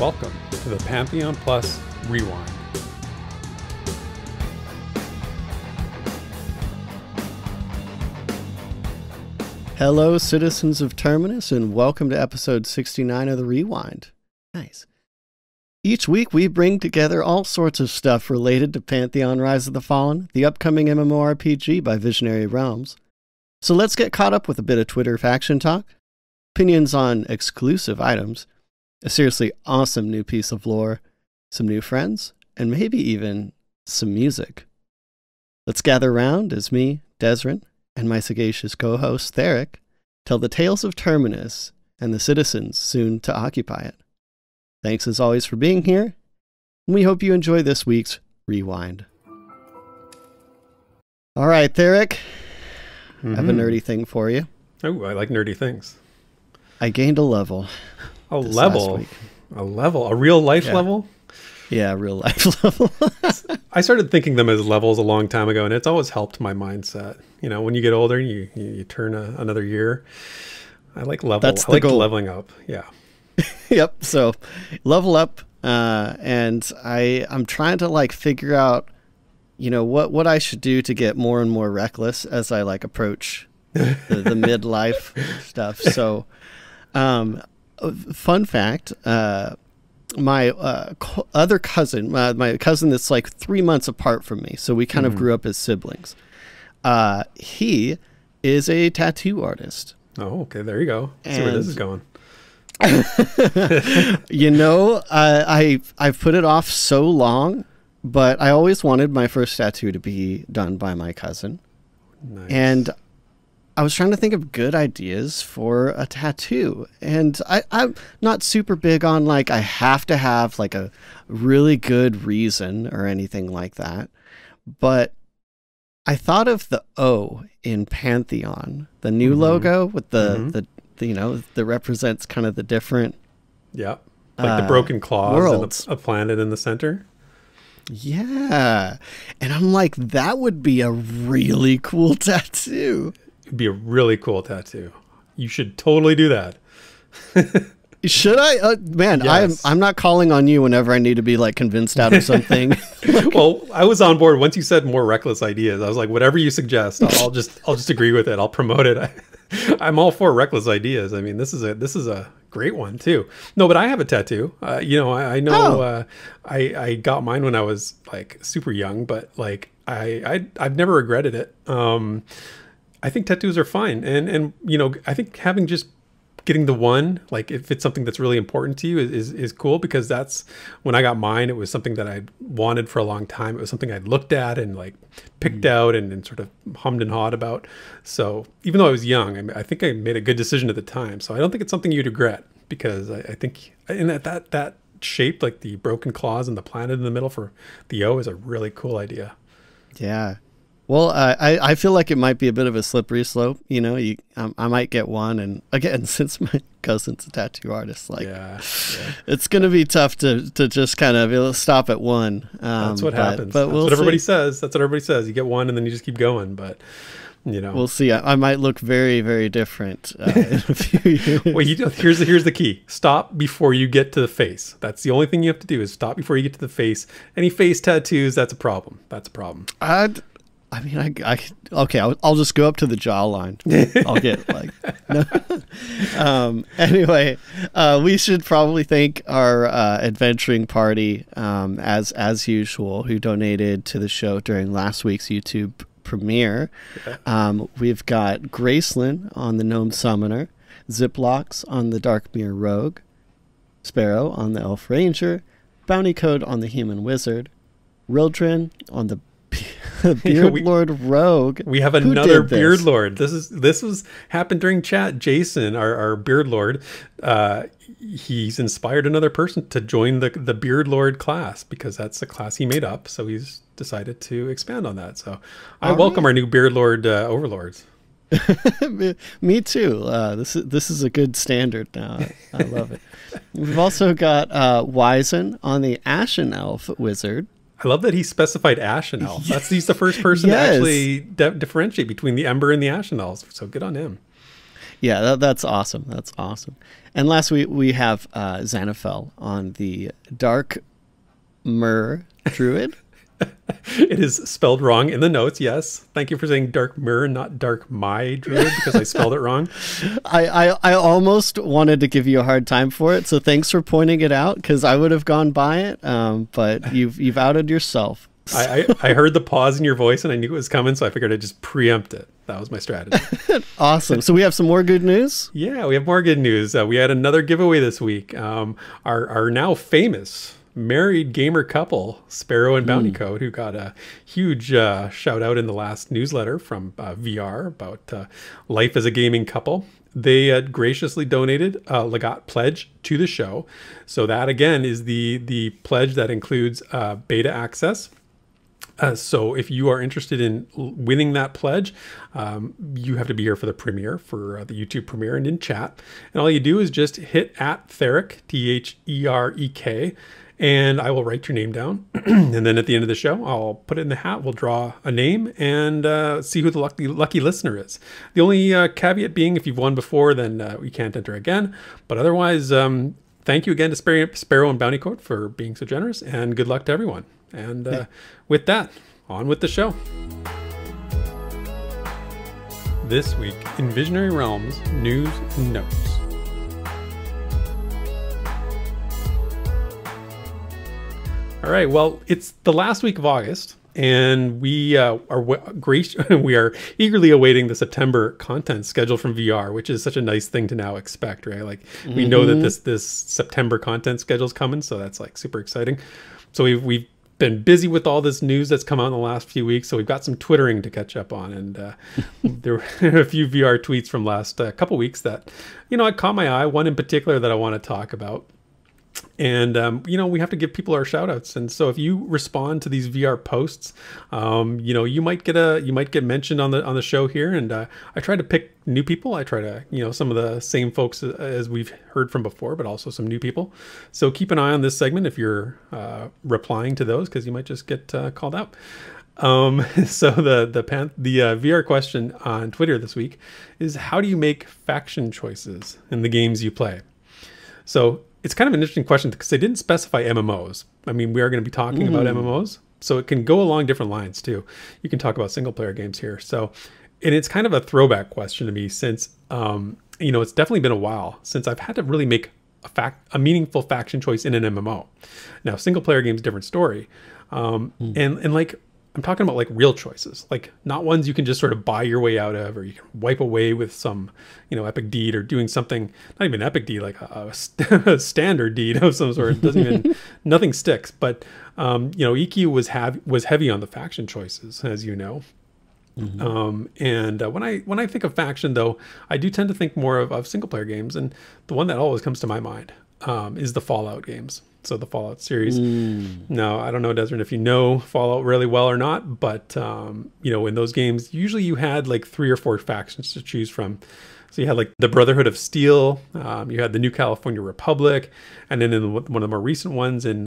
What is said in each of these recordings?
Welcome to the Pantheon Plus Rewind. Hello, citizens of Terminus, and welcome to episode 69 of the Rewind. Nice. Each week, we bring together all sorts of stuff related to Pantheon Rise of the Fallen, the upcoming MMORPG by Visionary Realms. So let's get caught up with a bit of Twitter faction talk, opinions on exclusive items, a seriously awesome new piece of lore, some new friends, and maybe even some music. Let's gather around as me, Desrin, and my sagacious co-host, Theric, tell the tales of Terminus and the citizens soon to occupy it. Thanks as always for being here, and we hope you enjoy this week's Rewind. All right, Theric, I have a nerdy thing for you. Oh, I like nerdy things. A gained a level. A level? A level? A real life level? Yeah, real life level. I started thinking them as levels a long time ago, and it's always helped my mindset. You know, when you get older, you turn another year. I like level. That's the I like goal. Leveling up. Yeah. Yep. So level up, and I'm trying to like figure out, you know, what I should do to get more and more reckless as I like approach the midlife stuff. So, fun fact, my other cousin, my cousin that's like 3 months apart from me, so we kind of grew up as siblings. He is a tattoo artist. Oh, okay. There you go. Let's see where this is going. You know, I've put it off so long, but I always wanted my first tattoo to be done by my cousin. Nice. And I was trying to think of good ideas for a tattoo. And I'm not super big on like I have to have like a really good reason or anything like that. But I thought of the O in Pantheon, the new logo with the you know, that represents kind of the different, like the broken claws worlds. And a planet in the center. Yeah, and I'm like, that would be a really cool tattoo. It'd be a really cool tattoo. You should totally do that. Should I? Man, Yes. I'm not calling on you whenever I need to be like convinced out of something. Well, I was on board once you said more reckless ideas. I was like, whatever you suggest, I'll just agree with it. I'll promote it. I'm all for reckless ideas. I mean, this is a great one too. No, but I have a tattoo. You know, I know. I got mine when I was like super young, but like I've never regretted it. I think tattoos are fine, and you know, I think getting the one, like if it's something that's really important to you is cool, because that's when I got mine. It was something that I wanted for a long time. It was something I'd looked at and like picked out and sort of hummed and hawed about. So even though I was young, I think I made a good decision at the time. So I don't think it's something you'd regret, because I think in that shape, like the broken claws and the planet in the middle for the O, is a really cool idea. Yeah. Well, I feel like it might be a bit of a slippery slope. You know, I might get one, and again, since my cousin's a tattoo artist, like, it's going to be tough to just kind of stop at one. That's what happens. But That's what everybody says. That's what everybody says. You get one, and then you just keep going. But you know, we'll see. I might look very, very different in a few years. Well, here's the key: stop before you get to the face. That's the only thing you have to do, is stop before you get to the face. Any face tattoos, that's a problem. That's a problem. I mean, okay, I'll just go up to the jawline. I'll get like, no. Anyway, we should probably thank our adventuring party, as usual, who donated to the show during last week's YouTube premiere. We've got Gracelyn on the Gnome Summoner, Ziplocks on the Darkmere Rogue, Sparrow on the Elf Ranger, Bounty Code on the Human Wizard, Rildren on the Beard Lord Rogue. We have another Beard Lord. This was happened during chat. Jason, our Beard Lord, he's inspired another person to join the Beard Lord class, because that's the class he made up. So he's decided to expand on that. So I welcome our new Beard Lord overlords. Me too. This is a good standard now. I love it. We've also got Wizen on the Ashen Elf Wizard. I love that he specified Ashen Elf. He's the first person to actually differentiate between the Ember and the Ashen Elves. So good on him. Yeah, that's awesome. That's awesome. And last week we have Lafael on the Dark Myr Druid. It is spelled wrong in the notes, yes. Thank you for saying Dark Myr, not Dark My Druid, because I spelled it wrong. I almost wanted to give you a hard time for it, so thanks for pointing it out, because I would have gone by it, but you've outed yourself. I heard the pause in your voice, and I knew it was coming, so I figured I'd just preempt it. That was my strategy. Awesome. So we have some more good news? Yeah, we have more good news. We had another giveaway this week. Our now famous married gamer couple, Sparrow and Bounty Code, who got a huge shout out in the last newsletter from VR about life as a gaming couple. They had graciously donated a Legat pledge to the show. So that again is the pledge that includes beta access. So if you are interested in winning that pledge, you have to be here for the premiere, for the YouTube premiere, and in chat. And all you do is just hit @Therek, THEREK, and I will write your name down. And then at the end of the show, I'll put it in the hat. We'll draw a name and see who the lucky listener is. The only caveat being, if you've won before, then we can't enter again. But otherwise, thank you again to Sparrow and Bounty Code for being so generous, and good luck to everyone. And with that, on with the show. This week in Visionary Realms News and Notes. All right, well, it's the last week of August, and we we are eagerly awaiting the September content schedule from VR, which is such a nice thing to now expect, right? Like we know that this September content schedule is coming, so that's like super exciting. So we've been busy with all this news that's come out in the last few weeks, so we've got some twittering to catch up on, and there were a few VR tweets from last couple weeks that, I caught my eye. One in particular that I want to talk about. And, we have to give people our shout outs. And so if you respond to these VR posts, you might get mentioned on the show here. And I try to pick new people. I try to, some of the same folks as we've heard from before, but also some new people. So keep an eye on this segment if you're replying to those, because you might just get called out. So the VR question on Twitter this week is, how do you make faction choices in the games you play? So it's kind of an interesting question because they didn't specify MMOs. I mean, we are going to be talking about MMOs, so it can go along different lines too. You can talk about single player games here. So, and it's kind of a throwback question to me since, it's definitely been a while since I've had to really make a meaningful faction choice in an MMO. Now, single player games, different story. And like, I'm talking about like real choices, like not ones you can just sort of buy your way out of, or you can wipe away with some, epic deed, or doing something, not even epic deed, like a standard deed of some sort. It doesn't even, nothing sticks. But, EQ was heavy on the faction choices, as you know. And when I think of faction, though, I do tend to think more of single player games. And the one that always comes to my mind is the Fallout games. So the Fallout series. Now, I don't know, Desmond, if you know Fallout really well or not, but, in those games, usually you had like 3 or 4 factions to choose from. So you had like the Brotherhood of Steel, you had the New California Republic, and then in one of the more recent ones in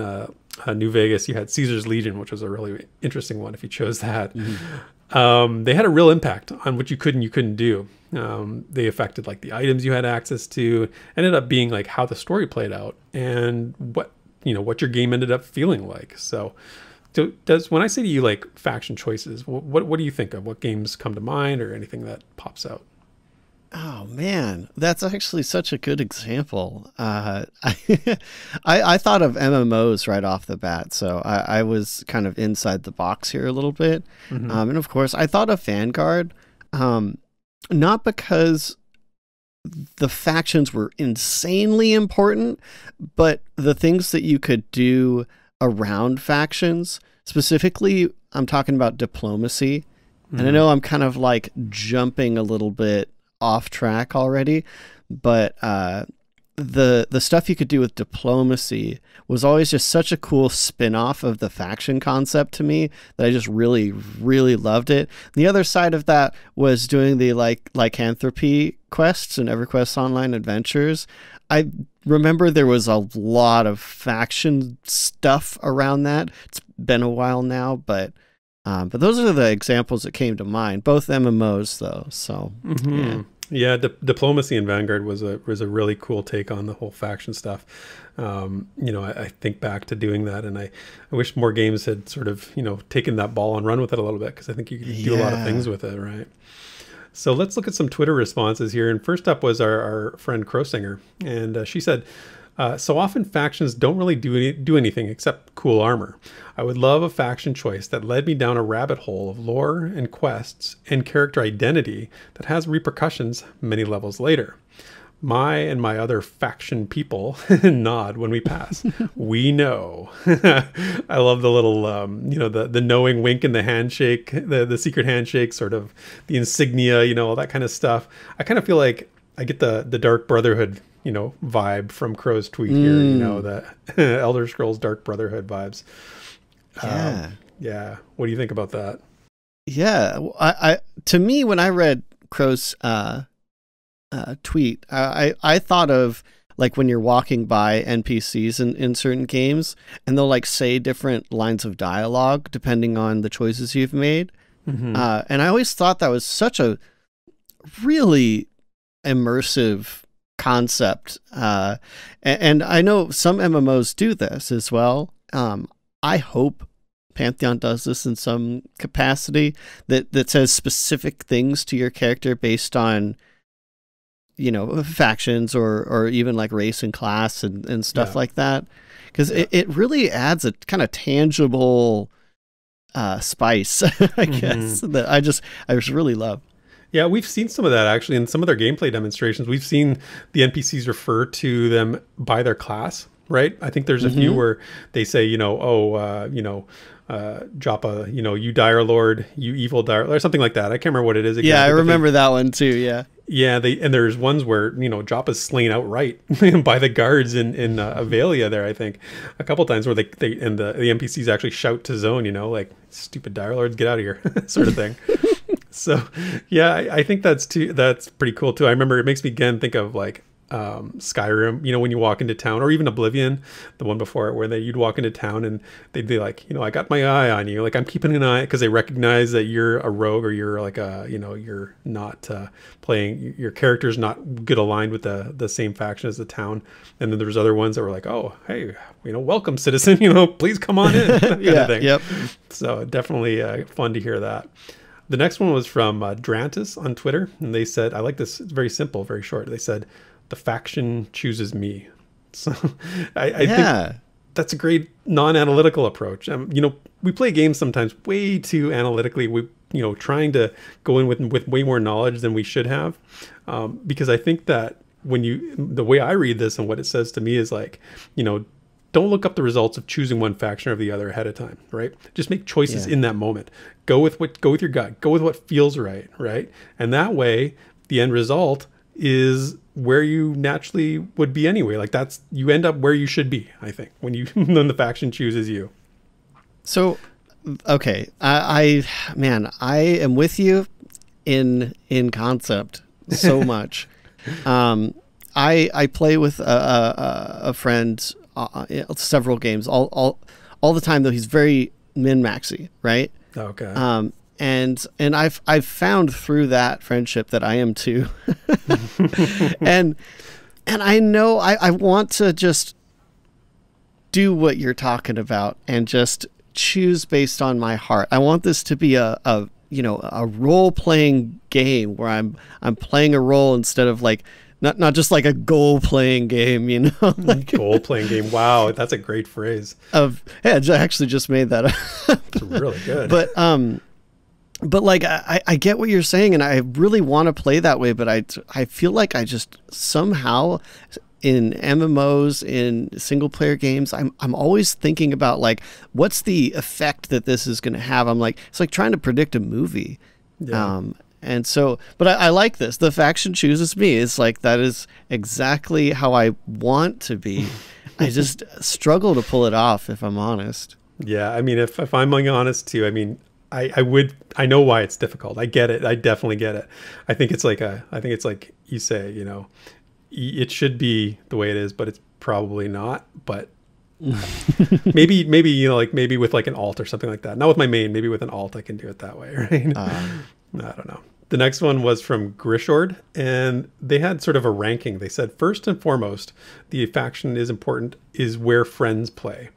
New Vegas, you had Caesar's Legion, which was a really interesting one if you chose that. They had a real impact on what you could and you couldn't do. They affected like the items you had access to, ended up being like how the story played out and what your game ended up feeling like. So when I say to you like faction choices, what do you think of? What games come to mind, or anything that pops out? Oh man, that's actually such a good example. I thought of MMOs right off the bat, so I was kind of inside the box here a little bit. And of course, I thought of Vanguard, not because the factions were insanely important, but the things that you could do around factions. Specifically, I'm talking about diplomacy. And I know I'm kind of like jumping a little bit off track already, but the stuff you could do with diplomacy was always just such a cool spin-off of the faction concept to me that I just really, really loved it. The other side of that was doing the lycanthropy quests and EverQuest Online Adventures. I remember there was a lot of faction stuff around that. It's been a while now, but those are the examples that came to mind. Both MMOs, though. So, yeah. Yeah, diplomacy in Vanguard was a really cool take on the whole faction stuff. I think back to doing that, and I wish more games had sort of taken that ball and run with it a little bit, because I think you could do a lot of things with it, right? So let's look at some Twitter responses here. And first up was our friend Crowsinger, and she said, so often factions don't really do anything except cool armor. I would love a faction choice that led me down a rabbit hole of lore and quests and character identity that has repercussions many levels later. My other faction people nod when we pass. We know. I love the little, the knowing wink and the handshake, the secret handshake, sort of the insignia, all that kind of stuff. I kind of feel like I get the Dark Brotherhood vibe from Crow's tweet here, the Elder Scrolls Dark Brotherhood vibes. Yeah. What do you think about that? Yeah. I to me, when I read Crow's tweet, I thought of like when you're walking by NPCs in certain games, and they'll like say different lines of dialogue depending on the choices you've made. And I always thought that was such a really immersive concept, and I know some MMOs do this as well. I hope Pantheon does this in some capacity, that says specific things to your character based on factions or even like race and class and stuff like that, because it really adds a kind of tangible spice, I guess, that I just really love. Yeah, we've seen some of that actually in some of their gameplay demonstrations. We've seen the NPCs refer to them by their class, right? I think there's a few where they say, Joppa, you Dire Lord, you evil Dire, or something like that. I can't remember what it is. Yeah, I remember that one too. Yeah. Yeah, and there's ones where Joppa's slain outright by the guards in Avelia there. I think a couple times where they and the NPCs actually shout to Zone, like stupid Dire Lords, get out of here, sort of thing. So yeah, I think that's pretty cool too. I remember it makes me again think of like Skyrim, when you walk into town, or even Oblivion, the one before it, where you'd walk into town and they'd be like, I got my eye on you, like I'm keeping an eye, because they recognize that you're a rogue, or you're like you're not playing, your character's not good aligned with the same faction as the town. And then there's other ones that were like, oh hey, welcome citizen, please come on in, kind of thing. Yep. So definitely fun to hear that. The next one was from Drantis on Twitter, and they said, I like this, it's very simple, very short. They said, the faction chooses me. So I think that's a great non-analytical approach. We play games sometimes way too analytically. We, trying to go in with way more knowledge than we should have. Because I think that the way I read this and what it says to me is like, don't look up the results of choosing one faction or the other ahead of time, right? Just make choices in that moment. Go with your gut. Go with what feels right, right? And that way, the end result is where you naturally would be anyway. Like you end up where you should be, I think, when the faction chooses you. So, okay, I am with you in concept so much. I play with a friend several games all the time, though he's very min-maxy, right? Okay. And I've found through that friendship that I am too. and I know I want to just do what you're talking about and just choose based on my heart. I want this to be a role-playing game where I'm playing a role instead of like not just like a goal-playing game, like goal-playing game. Wow, that's a great phrase. I actually just made that up. It's really good. But like I get what you're saying, and I really want to play that way, but I feel like I just somehow in MMOs, in single player games, I'm always thinking about like what's the effect that this is going to have. I'm like, it's like trying to predict a movie. Yeah. And so, but I like this. The faction chooses me. It's like, that is exactly how I want to be. I just struggle to pull it off, if I'm honest. Yeah. I mean, if I'm being honest too, I mean, I know why it's difficult. I get it. I definitely get it. I think it's like you say, it should be the way it is, but it's probably not. But maybe, maybe with like an alt or something like that. Not with my main, maybe with an alt, I can do it that way. Right. I don't know. The next one was from Grishord, and they had sort of a ranking. They said, first and foremost, the faction is important, is where friends play.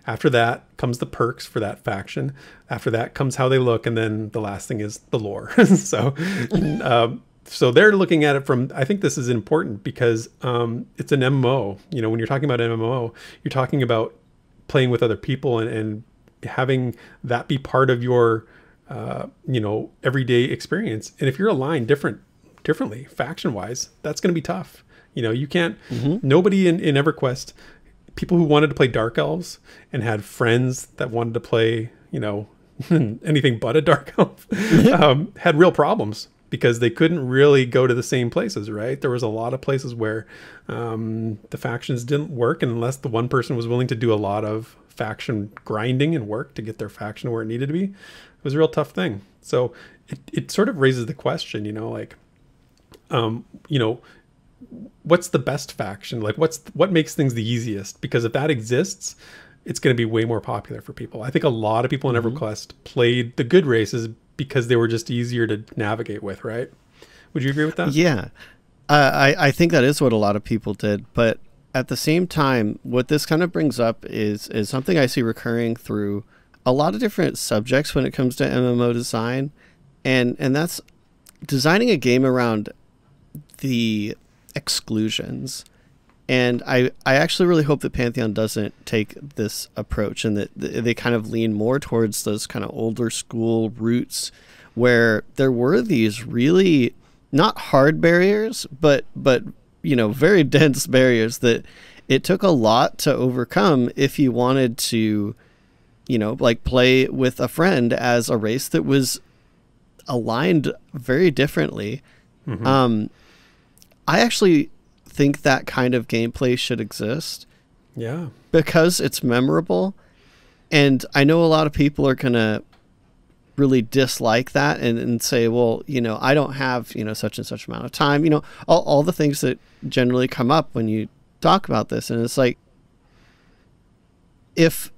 After that comes the perks for that faction. After that comes how they look, and then the last thing is the lore. So they're looking at it from, I think this is important because it's an MMO. You know, when you're talking about an MMO, you're talking about playing with other people and having that be part of your you know, everyday experience. And if you're aligned differently faction wise, that's going to be tough. You know, you can't, nobody in EverQuest, people who wanted to play Dark Elves and had friends that wanted to play, you know, anything but a Dark Elf, had real problems because they couldn't really go to the same places, right? There was a lot of places where the factions didn't work unless the one person was willing to do a lot of faction grinding and work to get their faction where it needed to be. It was a real tough thing. So it sort of raises the question, you know, like, you know, what's the best faction? Like what makes things the easiest? Because if that exists, it's going to be way more popular for people. I think a lot of people in EverQuest played the good races because they were just easier to navigate with, right? Would you agree with that? Yeah. I think that is what a lot of people did. But at the same time, what this kind of brings up is something I see recurring through a lot of different subjects when it comes to MMO design. And that's designing a game around the exclusions. And I actually really hope that Pantheon doesn't take this approach and that they kind of lean more towards those kind of older school roots where there were these really not hard barriers, but you know, very dense barriers that it took a lot to overcome if you wanted to, you know, like play with a friend as a race that was aligned very differently. I actually think that kind of gameplay should exist. Yeah. Because it's memorable. And I know a lot of people are going to really dislike that and say, well, you know, I don't have, you know, such and such amount of time, you know, all the things that generally come up when you talk about this. And it's like, if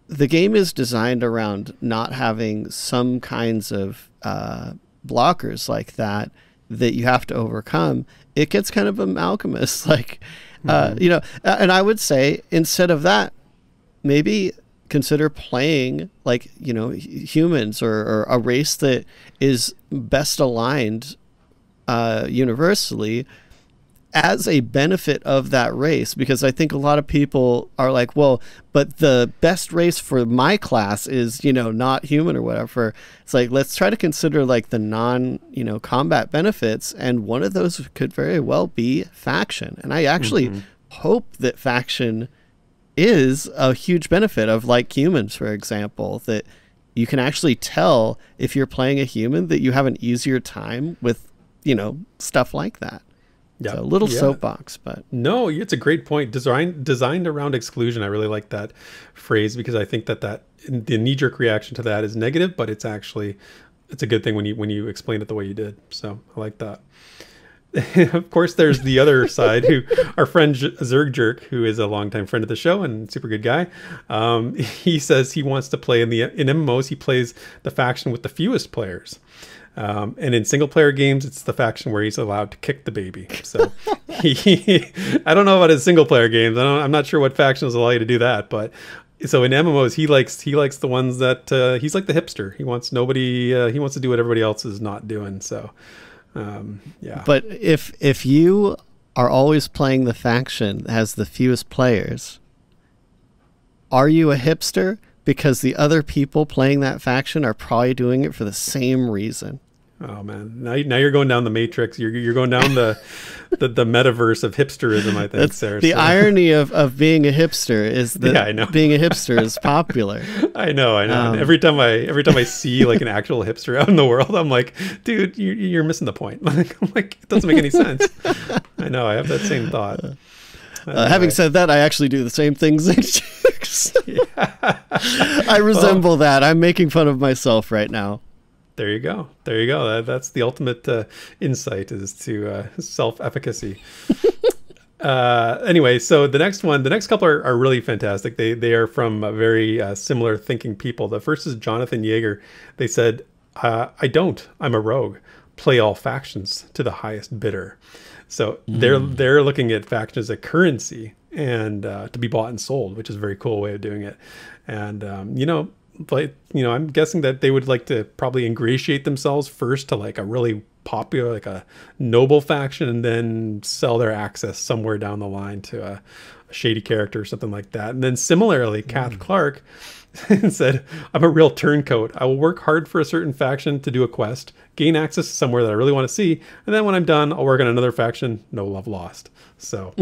the game is designed around not having some kinds of blockers like that you have to overcome, it gets kind of amalgamous. Like, you know, and I would say instead of that, maybe consider playing like, you know, humans or a race that is best aligned universally as a benefit of that race. Because I think a lot of people are like, well, but the best race for my class is, you know, not human or whatever. It's like, let's try to consider like the you know, combat benefits. And one of those could very well be faction. And I actually hope that faction is a huge benefit of like humans, for example, that you can actually tell if you're playing a human that you have an easier time with, you know, stuff like that. Yeah, so a little soapbox, but no, it's a great point. Designed around exclusion. I really like that phrase because I think that the knee-jerk reaction to that is negative, but it's a good thing when you explain it the way you did. So I like that. Of course, there's the other side, who our friend Zergjerk, who is a longtime friend of the show and super good guy. He says he wants to play in MMOs. He plays the faction with the fewest players. And in single player games, it's the faction where he's allowed to kick the baby. So I don't know about his single player games. I'm not sure what factions allow you to do that, but so in MMOs, he likes the ones that he's like the hipster. He wants he wants to do what everybody else is not doing. So yeah. But if you are always playing the faction that has the fewest players, are you a hipster? Because the other people playing that faction are probably doing it for the same reason. Oh man, now you're going down the matrix. You're going down the metaverse of hipsterism. I think that's Sarah, the irony of being a hipster is that being a hipster is popular. I know. Every time I see like an actual hipster out in the world, I'm like, dude, you're missing the point. Like, I'm like, it doesn't make any sense. I know. I have that same thought. Having said that, I actually do the same things. I resemble that. I'm making fun of myself right now. There you go. There you go. That's the ultimate insight, is to self-efficacy. Anyway, so the next couple are really fantastic. They are from very similar thinking people. The first is Jonathan Yeager. They said, I'm a rogue. play all factions to the highest bidder. So they're looking at factions as a currency and to be bought and sold, which is a very cool way of doing it. And I'm guessing that they would like to probably ingratiate themselves first to like a really popular, like a noble faction, and then sell their access somewhere down the line to a shady character or something like that. And then similarly, Kath Clark said, I'm a real turncoat. I will work hard for a certain faction to do a quest, gain access to somewhere that I really want to see, and then when I'm done, I'll work on another faction. No love lost. So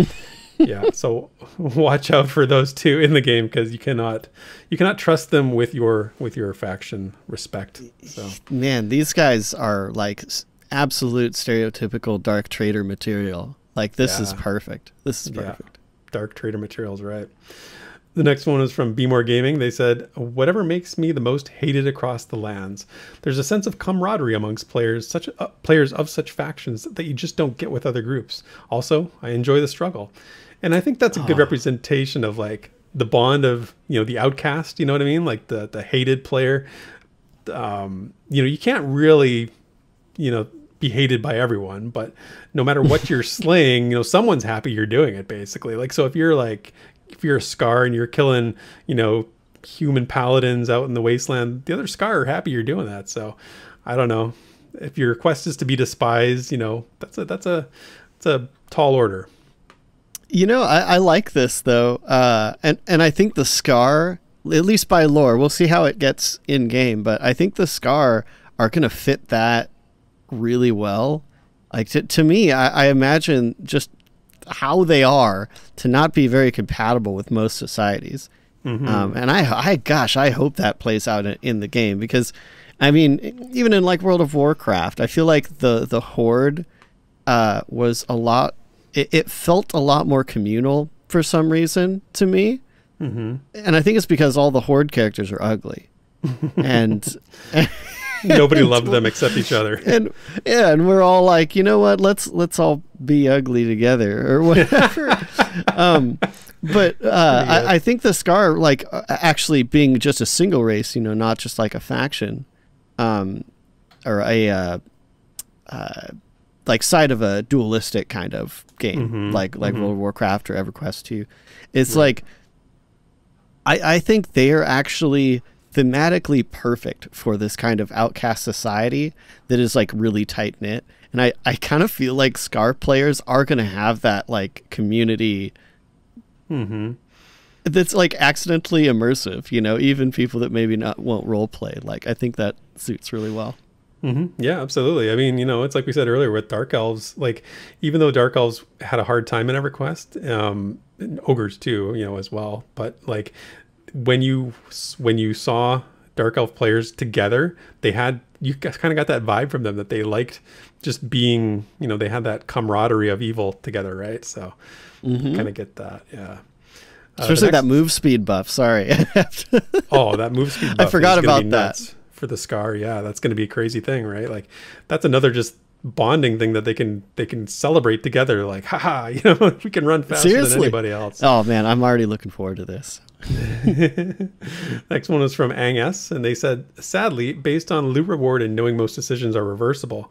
yeah, so watch out for those two in the game, because you cannot trust them with your faction respect. So man, these guys are like absolute stereotypical dark trader material. Like this is perfect. This is perfect. Dark trader materials, right? The next one is from Be More Gaming. They said, whatever makes me the most hated across the lands. There's a sense of camaraderie amongst players of such factions that you just don't get with other groups. Also, I enjoy the struggle. And I think that's a good representation of like the bond of, the outcast, you know what I mean? Like the hated player. You can't really, be hated by everyone, but no matter what you're slaying, someone's happy you're doing it, basically. Like, so if you're a Scar and you're killing, human paladins out in the wasteland, the other Scar are happy you're doing that. So I don't know, if your quest is to be despised, that's a tall order. I like this though. And I think the Scar, at least by lore, we'll see how it gets in game, but I think the Scar are going to fit that really well. Like to me, I imagine just how they are to not be very compatible with most societies. And I hope that plays out in the game, because I mean, even in like World of Warcraft, I feel like the Horde was a lot, it felt a lot more communal for some reason to me. And I think it's because all the Horde characters are ugly. and nobody loved them except each other. And we're all like, you know what, let's all be ugly together or whatever. I think the Scar, like actually being just a single race, not just like a faction, or a like side of a dualistic kind of game, like World of Warcraft or EverQuest 2. It's like I think they are actually thematically perfect for this kind of outcast society that is like really tight knit. And I kind of feel like Scar players are going to have that like community that's like accidentally immersive, even people that maybe won't role play. Like, I think that suits really well. Yeah, absolutely. I mean, it's like we said earlier with Dark Elves, like even though Dark Elves had a hard time in EverQuest, and Ogres too, as well. But like when you saw Dark Elf players together, you kind of got that vibe from them that they liked just being, they had that camaraderie of evil together, right? So kind of get that, yeah. Especially that move speed buff. Sorry. That move speed buff. I forgot about that. For the Scar, yeah, that's going to be a crazy thing, right? Like that's another just bonding thing that they can celebrate together. Like, haha, we can run faster than anybody else. Oh man, I'm already looking forward to this. Next one was from Ang S, and they said, sadly, based on loot reward and knowing most decisions are reversible,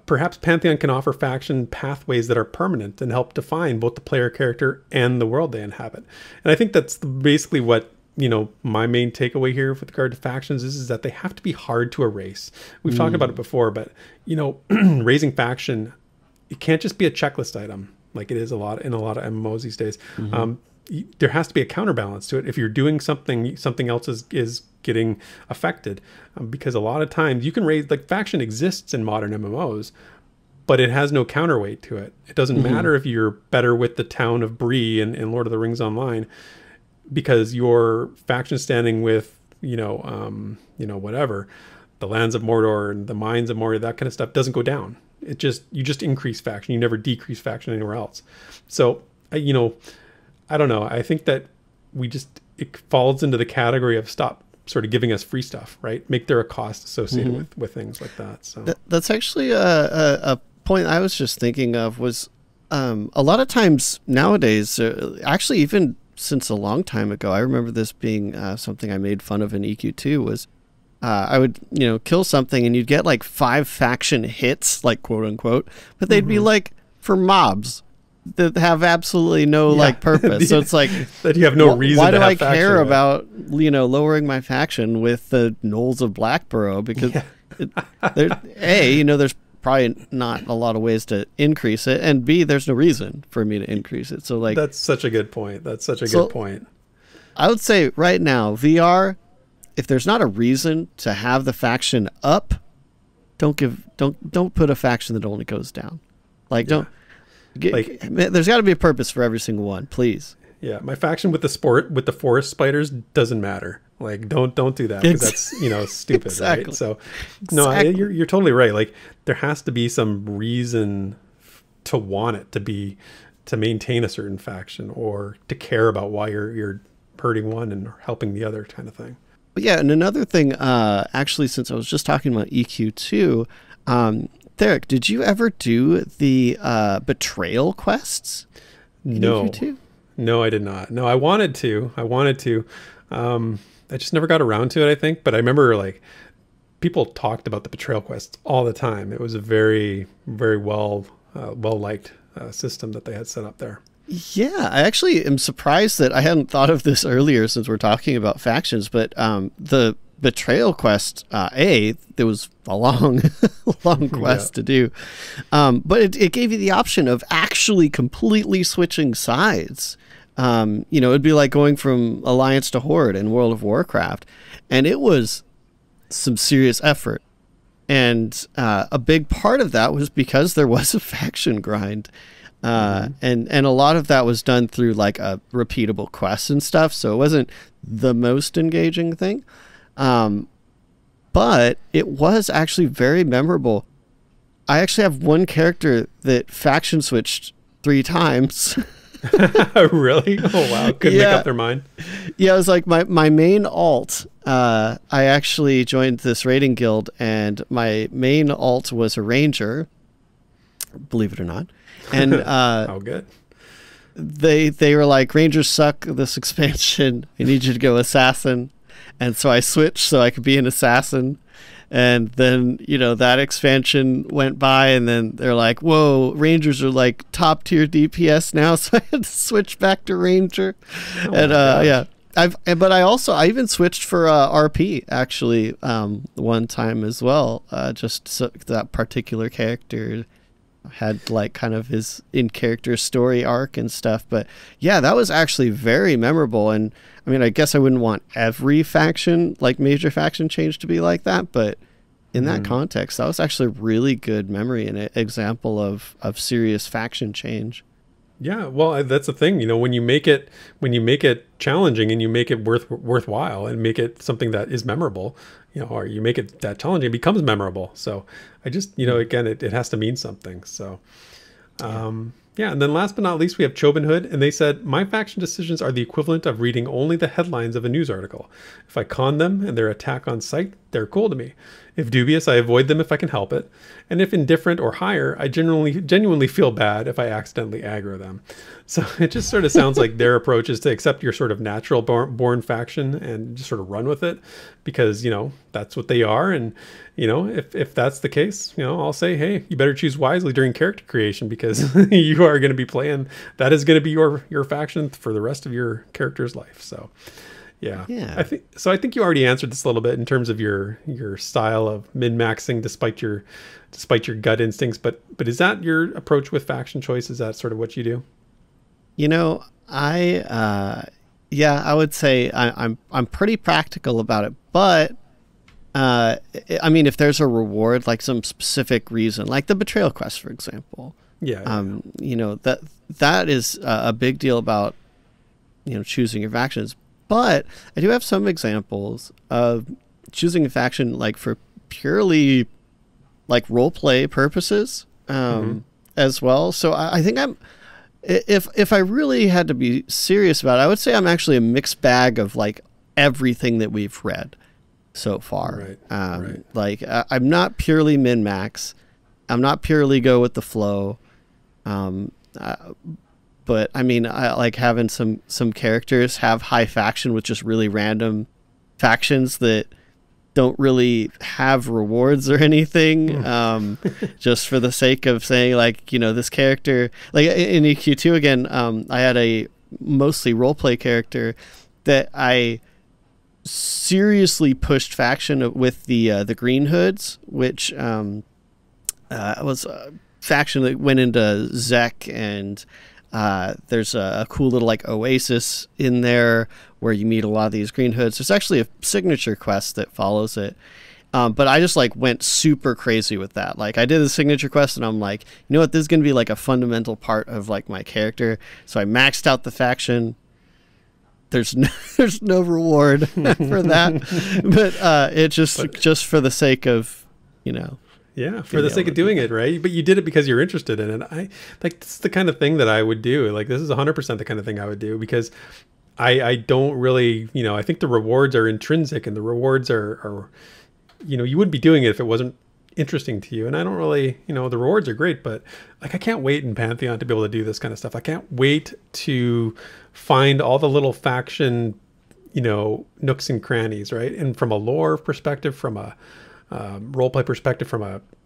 perhaps Pantheon can offer faction pathways that are permanent and help define both the player character and the world they inhabit. And I think that's basically what my main takeaway here with regard to factions is that they have to be hard to erase. We've talked about it before, but raising faction, it can't just be a checklist item like it is in a lot of MMOs these days. There has to be a counterbalance to it. If you're doing something else is getting affected, because a lot of times you can raise, like faction exists in modern MMOs, but it has no counterweight to it. It doesn't matter if you're better with the town of Bree in Lord of the Rings Online, because your faction standing with, whatever, the lands of Mordor and the mines of Moria, that kind of stuff doesn't go down. You just increase faction. You never decrease faction anywhere else. So, I don't know. I think that it falls into the category of stop sort of giving us free stuff, right? Make there a cost associated with things like that. So that's actually a point I was just thinking of was a lot of times nowadays, actually even since a long time ago, I remember this being something I made fun of in EQ2 was I would, kill something and you'd get like 5 faction hits, like quote unquote, but they'd be like for mobs that have absolutely no like purpose. So it's like that you have no reason. Why to do have I faction care with. about lowering my faction with the Knolls of Blackborough? Because there's probably not a lot of ways to increase it, and B, there's no reason for me to increase it. So like that's such a good point. Good point. I would say right now, VR, if there's not a reason to have the faction up, don't put a faction that only goes down. Like there's got to be a purpose for every single one, please. Yeah, my faction with the forest spiders doesn't matter. Like don't do that, because that's stupid. Exactly. Right? So no, you're totally right. Like there has to be some reason to want it to maintain a certain faction, or to care about why you're hurting one and helping the other, kind of thing. But yeah, and another thing, actually, since I was just talking about EQ2, Theric, did you ever do the betrayal quests in EQ2? No, I did not. No, I wanted to. I just never got around to it, I think. But I remember like people talked about the betrayal quests all the time. It was a very, very well liked system that they had set up there. Yeah, I actually am surprised that I hadn't thought of this earlier, since we're talking about factions. But the betrayal quest, there was a long quest to do, but it gave you the option of actually completely switching sides. It'd be like going from Alliance to Horde in World of Warcraft, and it was some serious effort. And a big part of that was because there was a faction grind. And a lot of that was done through like a repeatable quest and stuff, so it wasn't the most engaging thing, but it was actually very memorable. I actually have one character that faction switched 3 times. Really? Oh wow, couldn't make up their mind. Yeah, it was like my main alt. I actually joined this raiding guild, and my main alt was a ranger, believe it or not. And oh, good. They were like, Rangers suck this expansion. I need you to go assassin. And so I switched so I could be an assassin. And then, that expansion went by, and then they're like, whoa, Rangers are like top tier DPS now. So I had to switch back to Ranger. Oh, and yeah. I even switched for RP actually one time as well. Just so that particular character had like kind of his in-character story arc and stuff. But yeah, that was actually very memorable. And I mean, I guess I wouldn't want every faction, like major faction change, to be like that, but in that context, that was actually a really good memory and an example of serious faction change. Yeah, well, that's the thing, when you make it challenging and you make it worthwhile and make it something that is memorable, or you make it that challenging, it becomes memorable. So I just, again, it has to mean something. So, yeah. And then last but not least, we have Choben Hood, and they said, my faction decisions are the equivalent of reading only the headlines of a news article. If I con them and their attack on sight, they're cool to me. If dubious, I avoid them if I can help it. And if indifferent or higher, I genuinely feel bad if I accidentally aggro them. So it just sort of sounds like their approach is to accept your sort of natural born faction and just sort of run with it, because, that's what they are. And, if that's the case, I'll say, hey, you better choose wisely during character creation, because you are going to be playing, that is going to be your faction for the rest of your character's life. So yeah. I think you already answered this a little bit in terms of your style of min-maxing despite your gut instincts, but is that your approach with faction choice? Is that sort of what you do? I would say I'm pretty practical about it, but I mean, if there's a reward, like some specific reason, like the betrayal quest, for example, that is a big deal about choosing your factions. But I do have some examples of choosing a faction like for purely like role play purposes as well. So I think if I really had to be serious about it, I would say I'm actually a mixed bag of like everything that we've read so far. Right. Like I'm not purely min-max. I'm not purely go with the flow. But I mean, I like having some characters have high faction with just really random factions that don't really have rewards or anything, just for the sake of saying, like, you know, this character, like in EQ2 again, I had a mostly roleplay character that I seriously pushed faction with the Green Hoods, which was a faction that went into Zek, and there's a cool little like oasis in there where you meet a lot of these Green Hoods. There's actually a signature quest that follows it. But I just like went super crazy with that. Like I did the signature quest and I'm like, you know what, this is going to be like a fundamental part of like my character. So I maxed out the faction. There's no reward for that, but it just for the sake of, you know. Yeah, for the sake of doing it, right? But you did it because you're interested in it. I like, this is the kind of thing that I would do. Like, this is 100% the kind of thing I would do, because I don't really, you know, I think the rewards are intrinsic, and the rewards are, you know, you wouldn't be doing it if it wasn't interesting to you. And I don't really, you know, the rewards are great, but like, I can't wait in Pantheon to be able to do this kind of stuff. I can't wait to find all the little faction, you know, nooks and crannies, right? And from a lore perspective, from a roleplay perspective,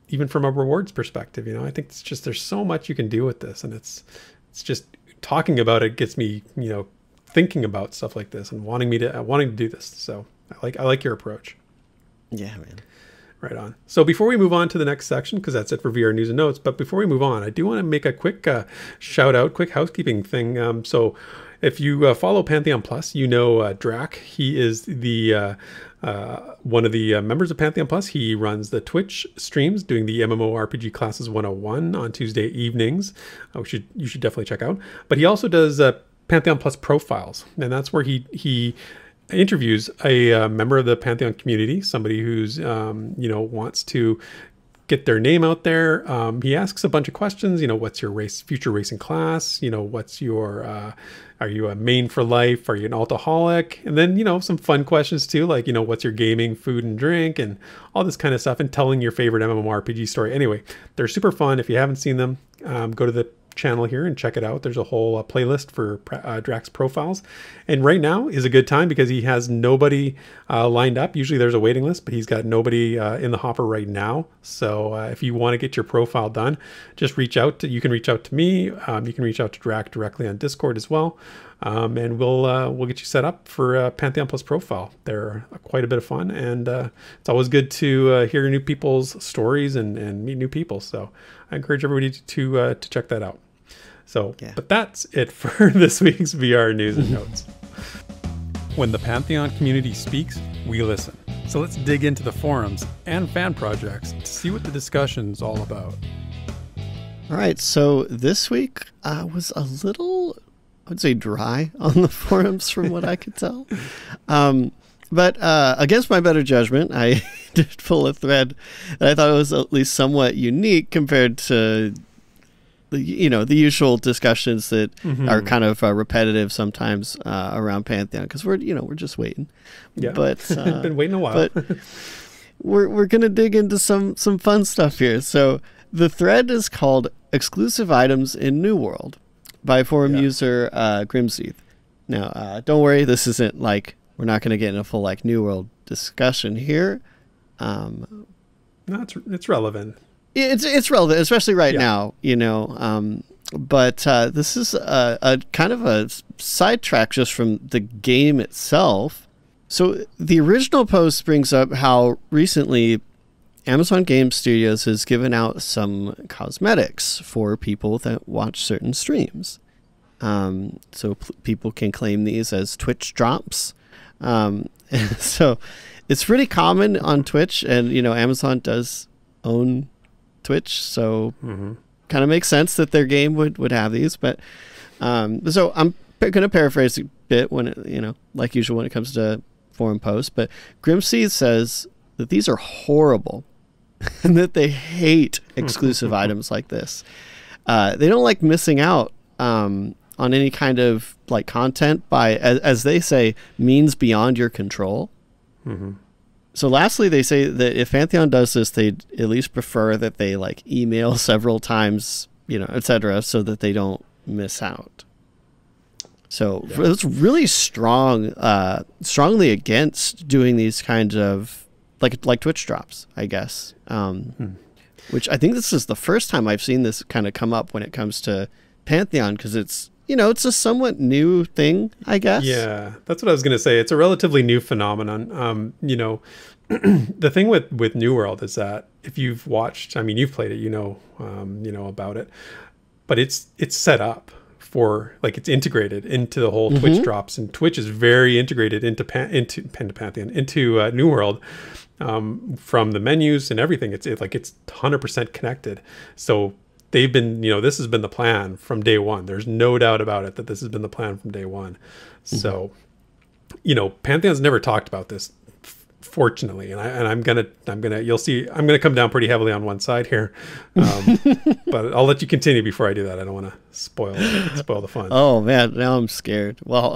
even from a rewards perspective, you know, I think it's just, there's so much you can do with this, and it's just talking about it gets me, you know, thinking about stuff like this and wanting to do this. So I like your approach. Yeah, man. Right on. So before we move on to the next section, because that's it for VR news and notes, but before we move on, I do want to make a quick shout out, quick housekeeping thing. So if you follow Pantheon Plus, you know Drac. He is the one of the members of Pantheon Plus. He runs the Twitch streams doing the MMORPG Classes 101 on Tuesday evenings. You should definitely check out. But he also does Pantheon Plus profiles, and that's where he interviews a member of the Pantheon community, somebody who's you know, wants to get their name out there. He asks a bunch of questions. You know, what's your future racing class? You know, what's your are you a main for life? Are you an alcoholic? And then, you know, some fun questions too, like, you know, what's your gaming, food and drink, and all this kind of stuff, and telling your favorite MMORPG story. Anyway, they're super fun. If you haven't seen them, go to the channel here and check it out. There's a whole playlist for Drax profiles, and right now is a good time because he has nobody lined up. Usually there's a waiting list, but he's got nobody in the hopper right now. So if you want to get your profile done, just reach out. You can reach out to me. You can reach out to Drac directly on Discord as well, and we'll get you set up for Pantheon Plus profile. They're quite a bit of fun, and it's always good to hear new people's stories and meet new people. So I encourage everybody to check that out. So, yeah. But that's it for this week's VR news and notes. When the Pantheon community speaks, we listen. So let's dig into the forums and fan projects to see what the discussion's all about. All right, so this week was a little, I would say, dry on the forums from what I could tell. But against my better judgment, I did pull a thread that I thought was at least somewhat unique compared to the usual discussions that are kind of repetitive sometimes around Pantheon, because we're just waiting. Yeah, but been waiting a while. But we're gonna dig into some fun stuff here. So the thread is called "Exclusive Items in New World" by forum user Grimseethe. Now, don't worry, this isn't like, we're not going to get in a full like New World discussion here. No, it's relevant. It's relevant, especially right now, you know. But this is a kind of a sidetrack just from the game itself. So the original post brings up how recently Amazon Game Studios has given out some cosmetics for people that watch certain streams. So people can claim these as Twitch drops. So it's pretty common on Twitch, and Amazon does own Twitch, so kind of makes sense that their game would have these. But so I'm going to paraphrase a bit when it, like usual when it comes to forum posts. But Grimseethe says that these are horrible and that they hate exclusive items like this. They don't like missing out on any kind of like content by, as they say, means beyond your control. So lastly, they say that if Pantheon does this, they'd at least prefer that they like email several times, etc., so that they don't miss out. So it's really strongly against doing these kinds of like Twitch drops, I guess. Which I think this is the first time I've seen this kind of come up when it comes to Pantheon, because it's, you know, it's a somewhat new thing, I guess. Yeah, that's what I was going to say. It's a relatively new phenomenon. You know, the thing with New World is that if you've watched, I mean, you've played it, you know about it, but it's set up for, like, it's integrated into the whole Twitch drops, and Twitch is very integrated into Pantheon, into New World, from the menus and everything. It's 100% connected. So they've been, you know, this has been the plan from day one. There's no doubt about it that this has been the plan from day one. So, you know, Pantheon's never talked about this, fortunately, and I'm gonna you'll see I'm gonna come down pretty heavily on one side here, but I'll let you continue before I do that. I don't want to spoil the fun. Oh man, now I'm scared. Well,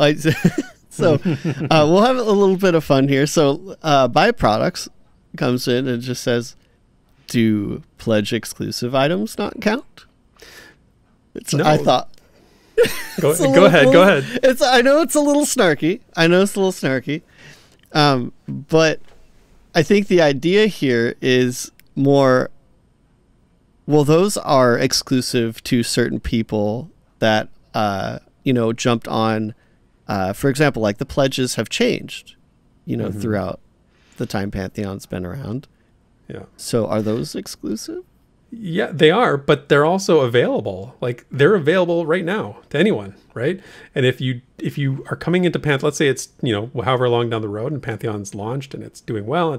so we'll have a little bit of fun here. So byproducts comes in and just says, do pledge exclusive items not count? No. I thought. Go ahead. I know it's a little snarky. But I think the idea here is more, well, those are exclusive to certain people that, you know, jumped on, for example, like the pledges have changed, you know, throughout the time Pantheon's been around. Yeah. So are those exclusive? Yeah, they are, but they're also available. Like, they're available right now to anyone, right? And if you are coming into Pantheon, let's say it's, you know, however long down the road and Pantheon's launched and it's doing well,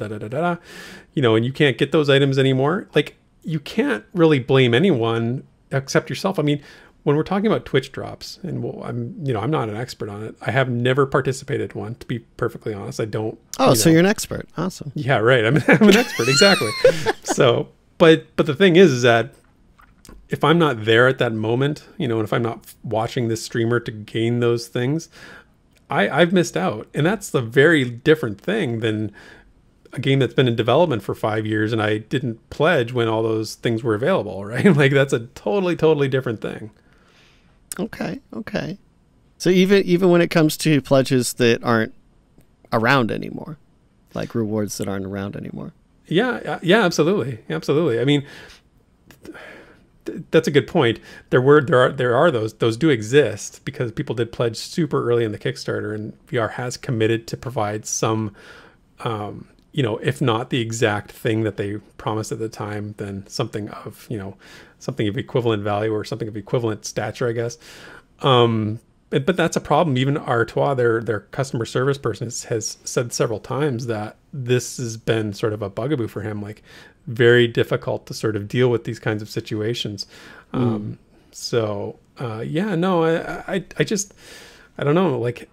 you know, and you can't get those items anymore, like, you can't really blame anyone except yourself. I mean, when we're talking about Twitch drops, and I'm not an expert on it. I have never participated in one, to be perfectly honest. I don't. Oh, so you're an expert. Awesome. Yeah, right. I'm an expert. Exactly. So, but the thing is that if I'm not there at that moment, you know, and if I'm not watching this streamer to gain those things, I've missed out. And that's the very different thing than a game that's been in development for 5 years and I didn't pledge when all those things were available, right? Like, that's a totally different thing. Okay. So even when it comes to pledges that aren't around anymore, like rewards that aren't around anymore. Yeah, absolutely. I mean, that's a good point. There are those do exist because people did pledge super early in the Kickstarter, and VR has committed to provide some, you know, if not the exact thing that they promised at the time, then something of equivalent value or something of equivalent stature, I guess. But that's a problem. Even Artois, their customer service person, has said several times that this has been sort of a bugaboo for him, like very difficult to sort of deal with these kinds of situations. So yeah, no, I don't know, like,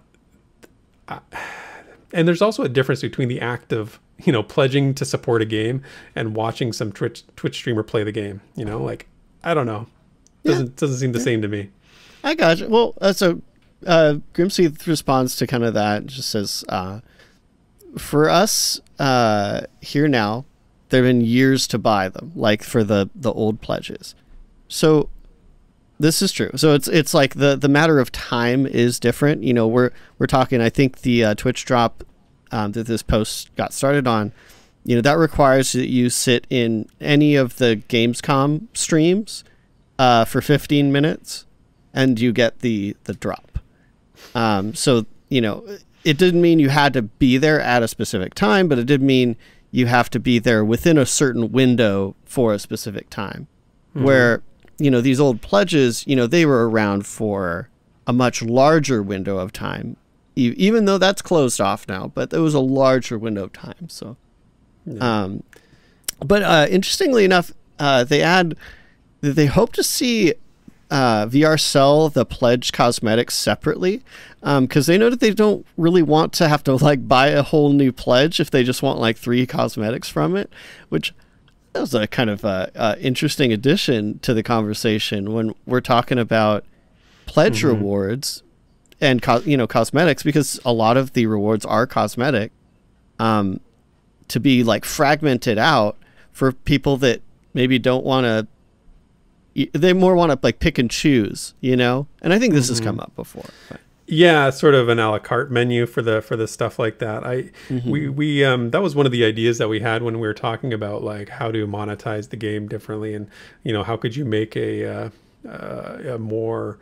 and there's also a difference between the act of, you know, pledging to support a game and watching some Twitch streamer play the game, you know, like, I don't know. Doesn't seem the same to me. I got you. Well, so Grimseethe responds to kind of that and just says, for us here now, there have been years to buy them, like for the old pledges. So this is true. So it's like the matter of time is different. You know, we're talking, I think the Twitch drop that this post got started on, you know, that requires that you sit in any of the Gamescom streams for 15 minutes and you get the drop. So, you know, it didn't mean you had to be there at a specific time, but it did mean you have to be there within a certain window for a specific time. Where, you know, these old pledges, you know, they were around for a much larger window of time, even though that's closed off now, but there was a larger window of time. So, but interestingly enough, they add that they hope to see VR sell the pledge cosmetics separately, because they know that they don't really want to have to like buy a whole new pledge if they just want like 3 cosmetics from it, which that was a kind of interesting addition to the conversation when we're talking about pledge rewards and cosmetics, because a lot of the rewards are cosmetic, to be like fragmented out for people that maybe don't want to. They more want to like pick and choose, you know? And I think this has come up before. But. Yeah, sort of an a la carte menu for the stuff like that. We that was one of the ideas that we had when we were talking about like how to monetize the game differently, and how could you make a more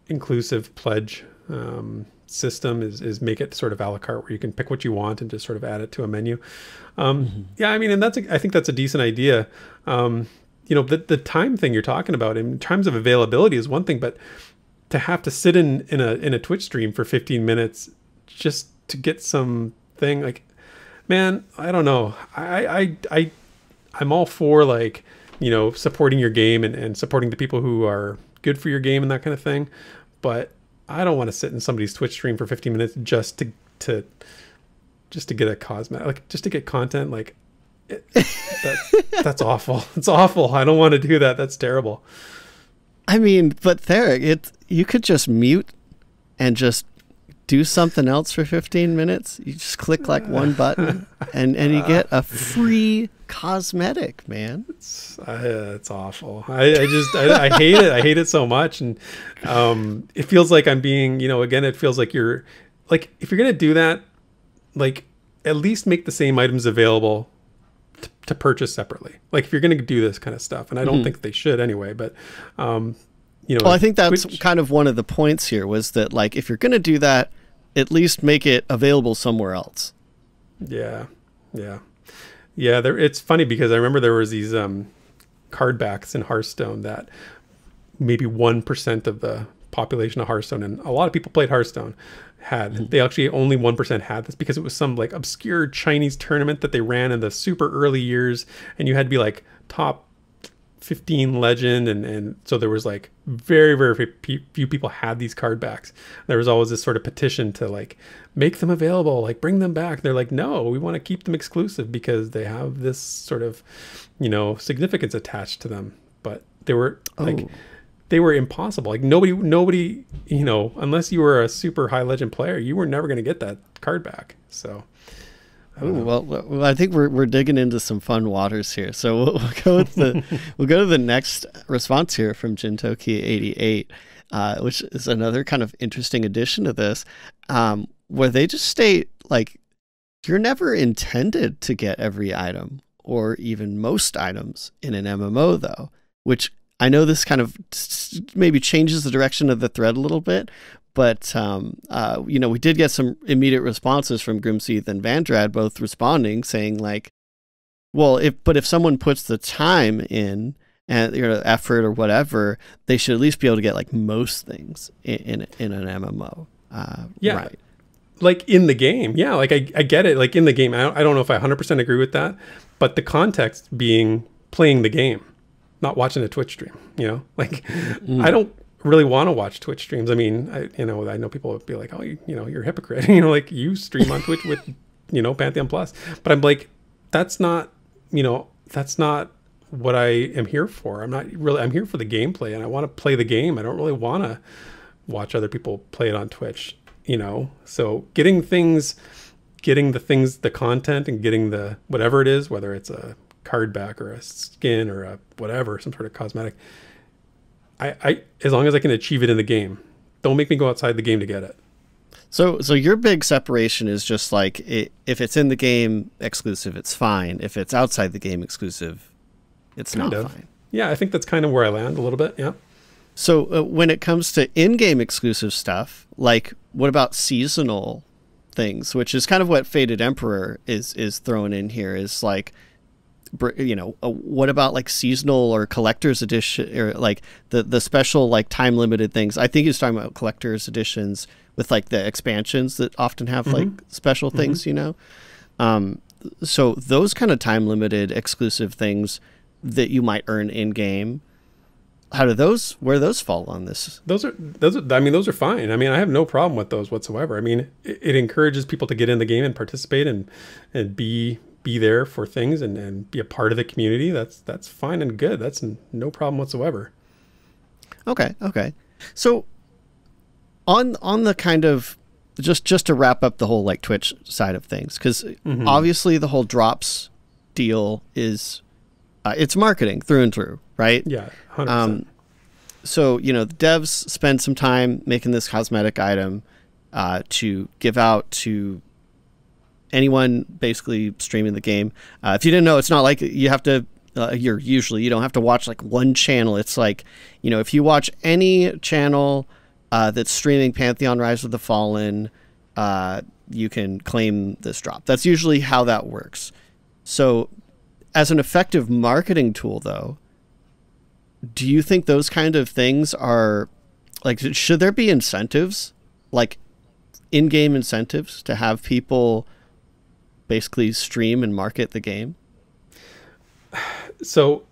inclusive pledge system is make it sort of a la carte where you can pick what you want and just sort of add it to a menu. Yeah, I mean, and I think that's a decent idea. The time thing you're talking about in terms of availability is one thing, but to have to sit in a Twitch stream for 15 minutes just to get something, like, man, I don't know. I'm all for, like, supporting your game and supporting the people who are good for your game and that kind of thing. But I don't want to sit in somebody's Twitch stream for 15 minutes just to get a cosmetic, like just to get content. Like that's awful. It's awful. I don't want to do that. That's terrible. I mean, but there, you could just mute and just do something else for 15 minutes. You just click like one button and you get a free cosmetic, man. It's awful. I hate it. I hate it so much. And it feels like I'm being, again, it feels like you're like, if you're going to do that, like at least make the same items available to purchase separately. Like if you're going to do this kind of stuff, and I don't think they should anyway, but well, I think that's kind of one of the points here, was that like if you're going to do that, at least make it available somewhere else. Yeah. It's funny because I remember there was these card backs in Hearthstone that maybe 1% of the population of Hearthstone, and a lot of people played Hearthstone, had. They actually only 1% had this because it was some like obscure Chinese tournament that they ran in the super early years, and you had to be like top 15 legend, and so there was like very, very few people had these card backs. There was always this sort of petition to like make them available, like bring them back. They're like, no, we want to keep them exclusive because they have this sort of significance attached to them. But they were like they were impossible. Like nobody, unless you were a super high legend player, you were never going to get that card back. So well, I think we're digging into some fun waters here. So we'll go with we'll go to the next response here from Jintoki88, which is another kind of interesting addition to this, where they just state like, you're never intended to get every item or even most items in an MMO though, which I know this kind of maybe changes the direction of the thread a little bit, but we did get some immediate responses from Grimseethe and Vandrad, both responding, saying like, well, if someone puts the time in and effort or whatever, they should at least be able to get like most things in an MMO. Yeah. Right. Like in the game. Yeah. Like I get it. Like in the game, I don't know if I 100% agree with that, but the context being playing the game, not watching a Twitch stream, like I don't really want to watch Twitch streams. I mean, I know people would be like, oh, you're a hypocrite, like you stream on Twitch with, Pantheon Plus, but I'm like, that's not what I am here for. I'm here for the gameplay, and I want to play the game. I don't really want to watch other people play it on Twitch, so getting the things, the content, and getting the, whatever it is, whether it's a card back or a skin or a whatever, some sort of cosmetic, I as long as I can achieve it in the game, don't make me go outside the game to get it. So your big separation is just like, if it's in the game exclusive, it's fine. If it's outside the game exclusive, it's not fine. Yeah, I think that's kind of where I land a little bit. Yeah. So when it comes to in-game exclusive stuff, like what about seasonal things, which is kind of what Fated Emperor is thrown in here, is like, what about like seasonal or collector's edition, or like the special like time limited things? I think he's talking about collector's editions with like the expansions that often have like special things, so those kind of time limited exclusive things that you might earn in game, where do those fall on this? Those are fine. I mean, I have no problem with those whatsoever. I mean, it encourages people to get in the game and participate and be there for things and be a part of the community. That's fine and good. That's no problem whatsoever. Okay. So on the kind of, just to wrap up the whole like Twitch side of things, because obviously the whole drops deal is it's marketing through and through, right? Yeah, 100%. so, you know, the devs spend some time making this cosmetic item to give out to anyone basically streaming the game. If you didn't know, it's not like you have to, you don't have to watch like one channel. It's like, you know, if you watch any channel that's streaming Pantheon Rise of the Fallen, you can claim this drop. That's usually how that works. So as an effective marketing tool, though, do you think those kind of things are, like, should there be incentives, like in-game incentives to have people basically stream and market the game? So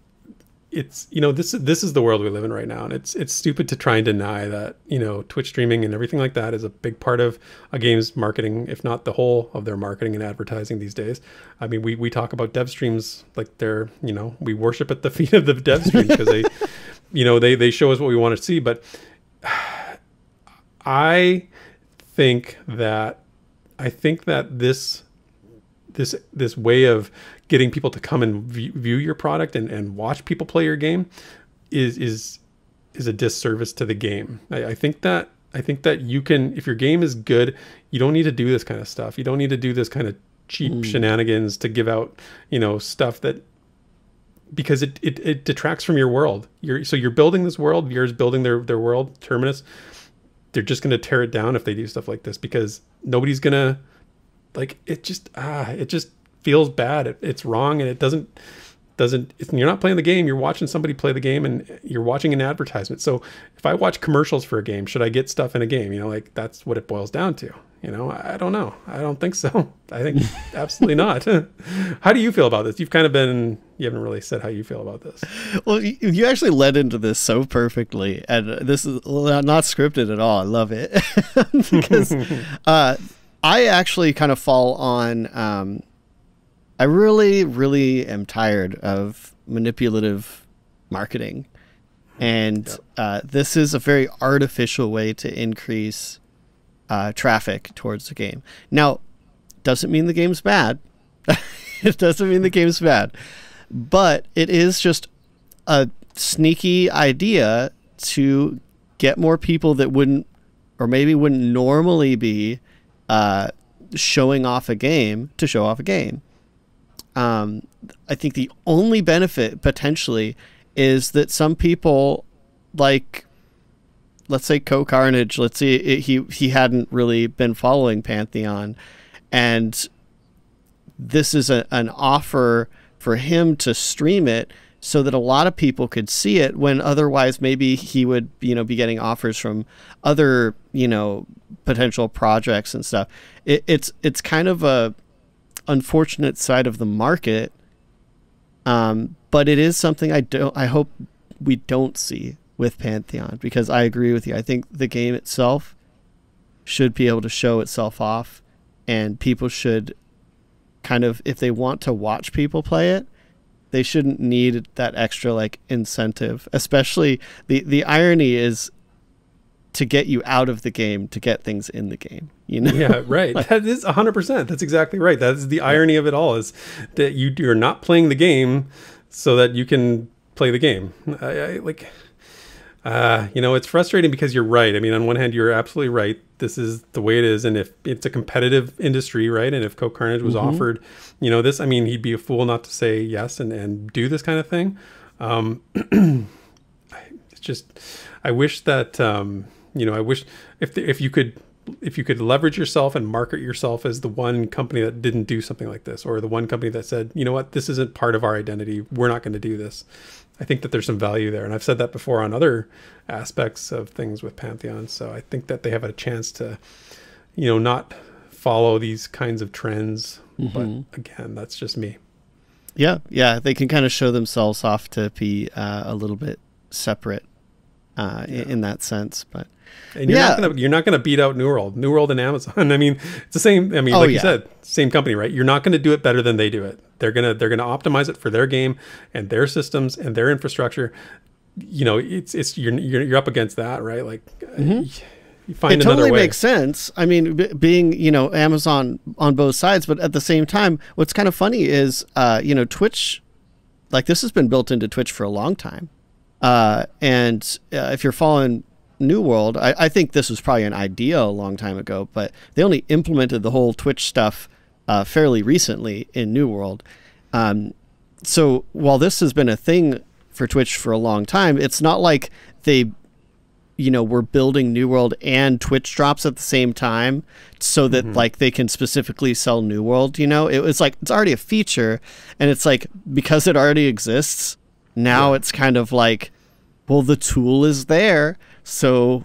it's, you know, this is the world we live in right now, and it's stupid to try and deny that, you know, Twitch streaming and everything like that is a big part of a game's marketing, if not the whole of their marketing and advertising these days. I mean, we talk about dev streams like they're, you know, we worship at the feet of the dev streams because they, you know, they show us what we want to see. But I think that this way of getting people to come and view your product and watch people play your game is a disservice to the game. I think that you can, if your game is good, you don't need to do this kind of stuff. You don't need to do this kind of cheap shenanigans to give out, you know, stuff that, because it detracts from your world. You're building this world, viewers building their world, Terminus. They're just going to tear it down if they do stuff like this, because nobody's going to, like, it just feels bad. It's wrong, and it doesn't. You're not playing the game. You're watching somebody play the game, and you're watching an advertisement. So if I watch commercials for a game, should I get stuff in a game? You know, like, that's what it boils down to. You know, I don't know. I don't think so. I think absolutely not. How do you feel about this? You haven't really said how you feel about this. Well, you actually led into this so perfectly, and this is not scripted at all. I love it. Because I actually kind of fall on, I really, really am tired of manipulative marketing. And this is a very artificial way to increase traffic towards the game. Now, doesn't mean the game's bad. It doesn't mean the game's bad. But it is just a sneaky idea to get more people that wouldn't, or maybe wouldn't normally be showing off a game to show off a game. I think the only benefit potentially is that some people, like, let's say Co-Carnage, let's say he hadn't really been following Pantheon, and this is an offer for him to stream it so that a lot of people could see it, when otherwise maybe he would, you know, be getting offers from other, you know, potential projects and stuff. It's kind of a unfortunate side of the market, but it is something I hope we don't see with Pantheon, because I agree with you. I think the game itself should be able to show itself off, and people should kind of, if they want to watch people play it, they shouldn't need that extra, like, incentive. Especially the irony is to get you out of the game to get things in the game, you know? Yeah, right. That is 100%. That's exactly right. That is the irony of it all, is that you're not playing the game so that you can play the game. You know, it's frustrating because you're right. I mean, on one hand, you're absolutely right. This is the way it is. And if it's a competitive industry, right? And if Co-Carnage was offered, you know, this, I mean, he'd be a fool not to say yes and do this kind of thing. It's just, I wish that, you know, I wish if you could leverage yourself and market yourself as the one company that didn't do something like this, or the one company that said, you know what, this isn't part of our identity, we're not going to do this. I think that there's some value there. And I've said that before on other aspects of things with Pantheon. So I think that they have a chance to, you know, not follow these kinds of trends. But again, that's just me. Yeah. Yeah. They can kind of show themselves off to be a little bit separate in that sense. But and you're not gonna beat out New World and Amazon. I mean, it's the same. I mean, like you said, same company, right? You're not going to do it better than they do it. They're gonna optimize it for their game and their systems and their infrastructure. You know, you're up against that, right? Like, you find another way. It totally makes sense. I mean, being, you know, Amazon on both sides, but at the same time, what's kind of funny is, you know, Twitch, like, this has been built into Twitch for a long time. And if you're following New World, I think this was probably an idea a long time ago, but they only implemented the whole Twitch stuff fairly recently in New World. So while this has been a thing for Twitch for a long time, it's not like they, were building New World and Twitch drops at the same time so that like they can specifically sell New World. It was like, it's already a feature, and it's like, because it already exists, now it's kind of like, well, the tool is there. So,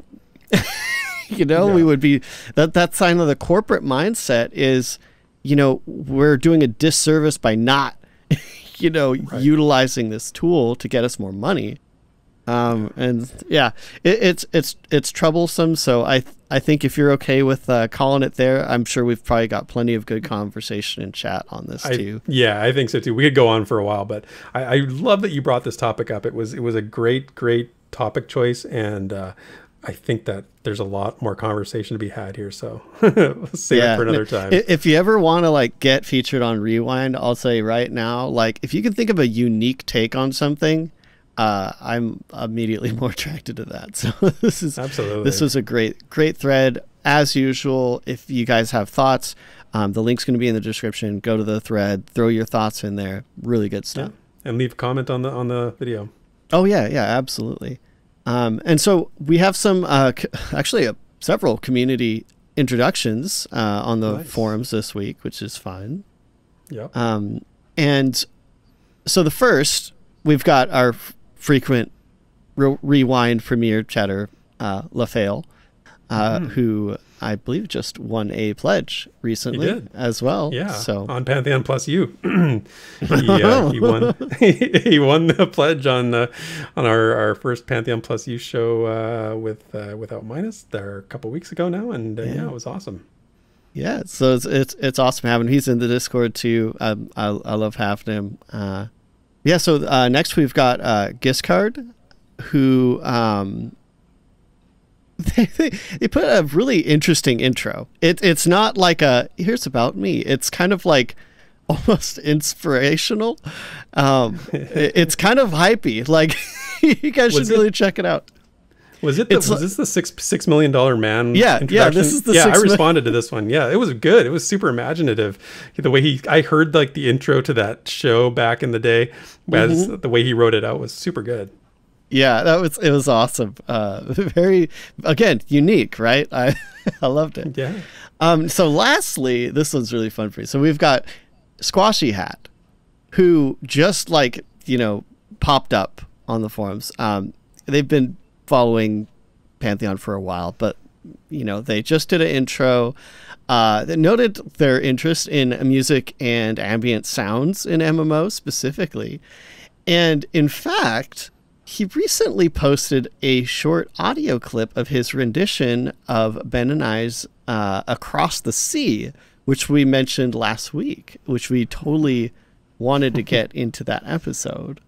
we would be that sign of the corporate mindset is, we're doing a disservice by not, utilizing this tool to get us more money. And yeah, it's troublesome. So I think if you're okay with calling it there, I'm sure we've probably got plenty of good conversation and chat on this too. Yeah, I think so too. We could go on for a while, but I love that you brought this topic up. It was a great topic choice, and I think that there's a lot more conversation to be had here, so let's save it for another time. If you ever want to like get featured on Rewind, I'll say right now, like if you can think of a unique take on something, I'm immediately more attracted to that. So this was a great thread as usual. If you guys have thoughts, the link's going to be in the description. Go to the thread, throw your thoughts in there. Really good stuff. Yeah. And leave a comment on the video. Oh yeah, absolutely. And so we have some, several community introductions on the forums this week, which is fun. Yeah. And so the first, we've got our frequent Rewind Premier chatter, Lafael, who I believe just won a pledge recently as well. Yeah. So on Pantheon plus you, he won. He won the pledge on our first Pantheon plus you show without minus there a couple weeks ago now, and it was awesome. Yeah. So it's awesome having him. He's in the Discord too. I love having him. So next we've got Giskard, who they put a really interesting intro. It's not like here's about me. It's kind of like almost inspirational. It's kind of hypey. Like you guys should really check it out. Was this the $6 million man? Yeah, this is the I responded to this one. Yeah, it was good. It was super imaginative. The way I heard like the intro to that show back in the day, as the way he wrote it out was super good. Yeah, it was awesome. Very, again, unique, right? I loved it. Yeah. So lastly, this one's really fun for you. So we've got SquashyHat, who just popped up on the forums. They've been following Pantheon for a while, but they just did an intro. They noted their interest in music and ambient sounds in MMO specifically. And in fact, he recently posted a short audio clip of his rendition of Ben and I's Across the Sea, which we mentioned last week, which we totally wanted to get into that episode.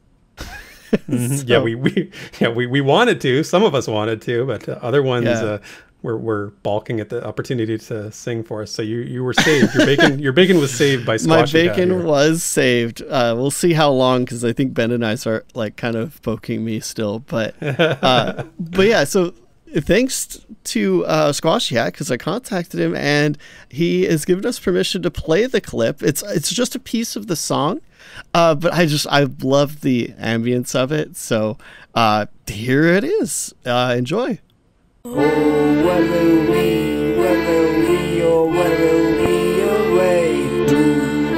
So, we wanted to. Some of us wanted to, but other ones were balking at the opportunity to sing for us. So you were saved. Your bacon was saved by SquashyHat. My bacon was saved. We'll see how long, because I think Ben and I are like kind of poking me still. But yeah. So thanks to SquashyHat, because I contacted him and he has given us permission to play the clip. It's just a piece of the song. But I love the ambience of it. So here it is. Enjoy. Oh, whether we, or whether we away to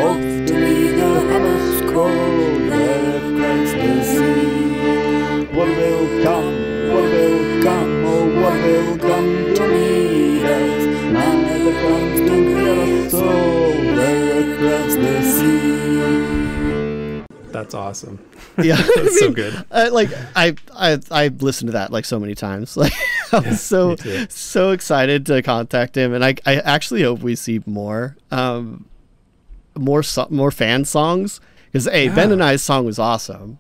off to lead the hammer's cold across the sea. What will come, oh, what will come to meet us? Neither comes to get us soul across the sea. That's awesome. Yeah, that's so good. I listened to that like so many times. Like I was so excited to contact him, and I actually hope we see more fan songs, because Ben and I's song was awesome.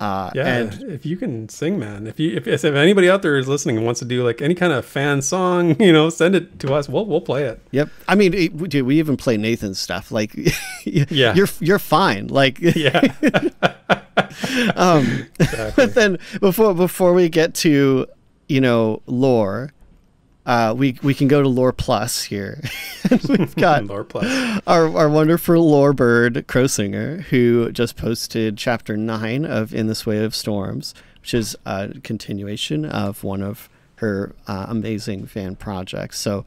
And if you can sing, man, if anybody out there is listening and wants to do like any kind of fan song, send it to us. We'll play it. Yep. I mean, dude, we even play Nathan's stuff. Like, you're fine. Like, yeah. Exactly. But then before we get to, lore, we can go to Lore Plus here. We've got Lore Plus. our wonderful lore bird Crowsinger, who just posted chapter 9 of In This Way of Storms, which is a continuation of one of her amazing fan projects. So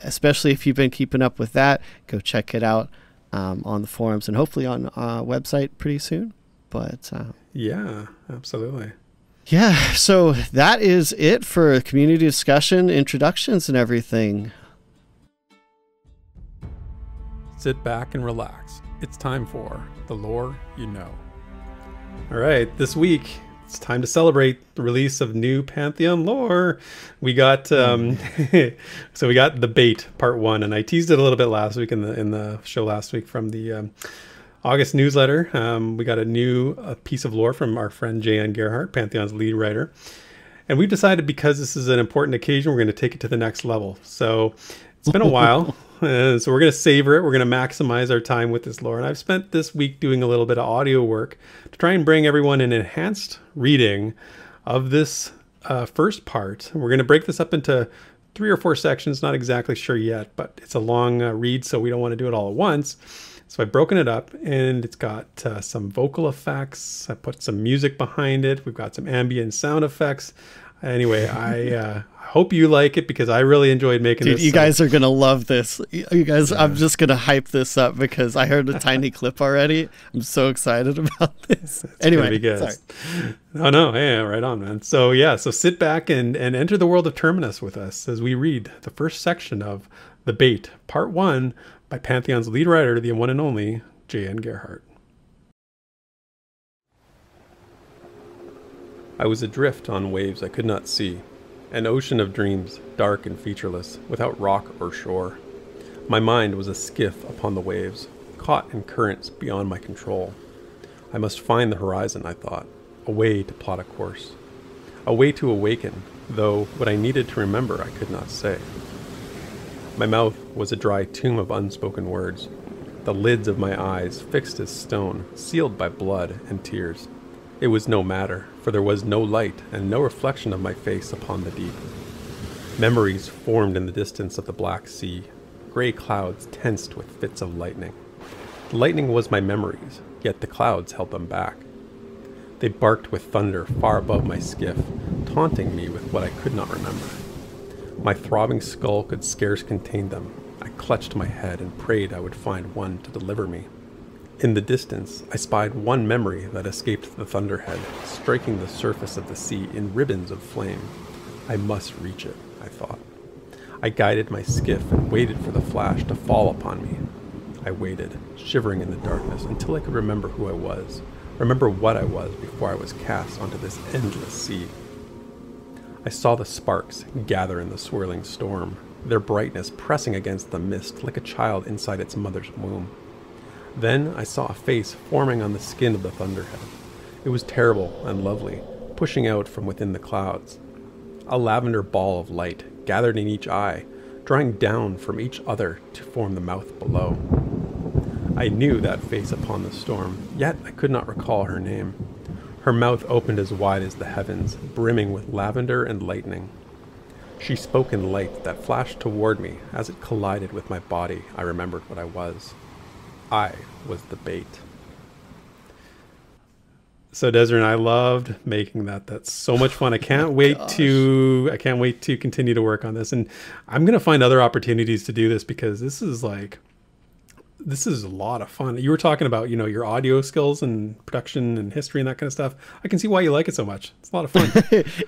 especially if you've been keeping up with that, go check it out on the forums and hopefully on our website pretty soon. But yeah, absolutely. Yeah, so that is it for community discussion, introductions, and everything. Sit back and relax. It's time for the lore you know. All right, this week it's time to celebrate the release of new Pantheon lore. We got so we got The Bait Part 1, and I teased it a little bit last week in the show last week from the August newsletter. We got a piece of lore from our friend J.N. Gerhardt, Pantheon's lead writer. And we've decided, because this is an important occasion, we're going to take it to the next level. So it's been a while. So we're going to savor it. We're going to maximize our time with this lore. And I've spent this week doing a little bit of audio work to try and bring everyone an enhanced reading of this first part. We're going to break this up into 3 or 4 sections. Not exactly sure yet, but it's a long read, so we don't want to do it all at once. So I've broken it up, and it's got some vocal effects. I put some music behind it. We've got some ambient sound effects. Anyway, I hope you like it, because I really enjoyed making this. Dude, you guys are going to love this. You guys, I'm just going to hype this up because I heard a tiny clip already. I'm so excited about this. Anyway, be good. Sorry. No, hey, right on, man. So so sit back and enter the world of Terminus with us as we read the first section of The Bait, Part 1, by Pantheon's lead writer, the one and only J.N. Gerhardt. I was adrift on waves I could not see, an ocean of dreams, dark and featureless, without rock or shore. My mind was a skiff upon the waves, caught in currents beyond my control. I must find the horizon, I thought, a way to plot a course, a way to awaken, though what I needed to remember I could not say. My mouth was a dry tomb of unspoken words, the lids of my eyes fixed as stone, sealed by blood and tears. It was no matter, for there was no light and no reflection of my face upon the deep. Memories formed in the distance of the black sea, gray clouds tensed with fits of lightning. The lightning was my memories, yet the clouds held them back. They barked with thunder far above my skiff, taunting me with what I could not remember. My throbbing skull could scarce contain them. I clutched my head and prayed I would find one to deliver me. In the distance, I spied one memory that escaped the thunderhead, striking the surface of the sea in ribbons of flame. I must reach it, I thought. I guided my skiff and waited for the flash to fall upon me. I waited, shivering in the darkness, until I could remember who I was, remember what I was before I was cast onto this endless sea. I saw the sparks gather in the swirling storm, their brightness pressing against the mist like a child inside its mother's womb. Then I saw a face forming on the skin of the thunderhead. It was terrible and lovely, pushing out from within the clouds. A lavender ball of light gathered in each eye, drawing down from each other to form the mouth below. I knew that face upon the storm, yet I could not recall her name. Her mouth opened as wide as the heavens, brimming with lavender and lightning. She spoke in light that flashed toward me. As it collided with my body, I remembered what I was. I was the bait. So Desiree, I loved making that. That's so much fun. I can't wait to continue to work on this. And I'm going to find other opportunities to do this, because this is a lot of fun. You were talking about, your audio skills and production and history and that kind of stuff. I can see why you like it so much. It's a lot of fun.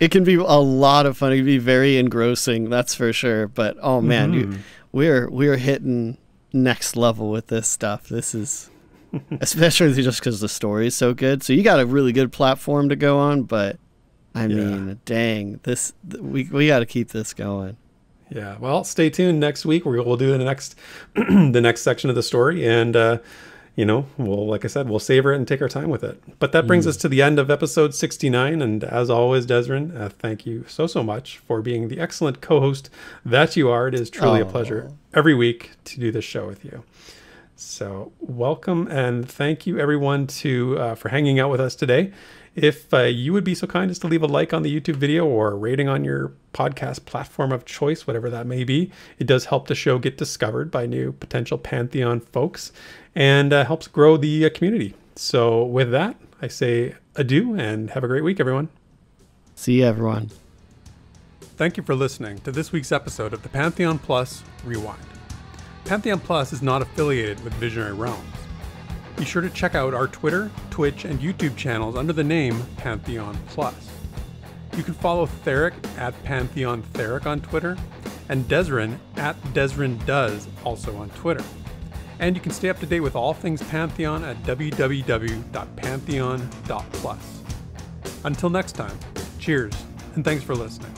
It can be a lot of fun. It can be very engrossing, that's for sure. But oh man, we're hitting next level with this stuff. This is especially just because the story is so good. So you got a really good platform to go on. But I mean, dang, we got to keep this going. Yeah, well, stay tuned next week. We'll do the next section of the story, and like I said, we'll savor it and take our time with it. But that brings us to the end of episode 69, and as always, Desiree, thank you so much for being the excellent co-host that you are. It is truly a pleasure every week to do this show with you. So welcome and thank you everyone for hanging out with us today. If you would be so kind as to leave a like on the YouTube video or a rating on your podcast platform of choice, whatever that may be, it does help the show get discovered by new potential Pantheon folks and helps grow the community. So with that, I say adieu and have a great week, everyone. See you, everyone. Thank you for listening to this week's episode of the Pantheon Plus Rewind. Pantheon Plus is not affiliated with Visionary Realms. Be sure to check out our Twitter, Twitch, and YouTube channels under the name Pantheon Plus. You can follow Theric at Pantheon Theric on Twitter, and Desrin at DesrinDoes also on Twitter. And you can stay up to date with all things Pantheon at www.pantheon.plus. Until next time, cheers, and thanks for listening.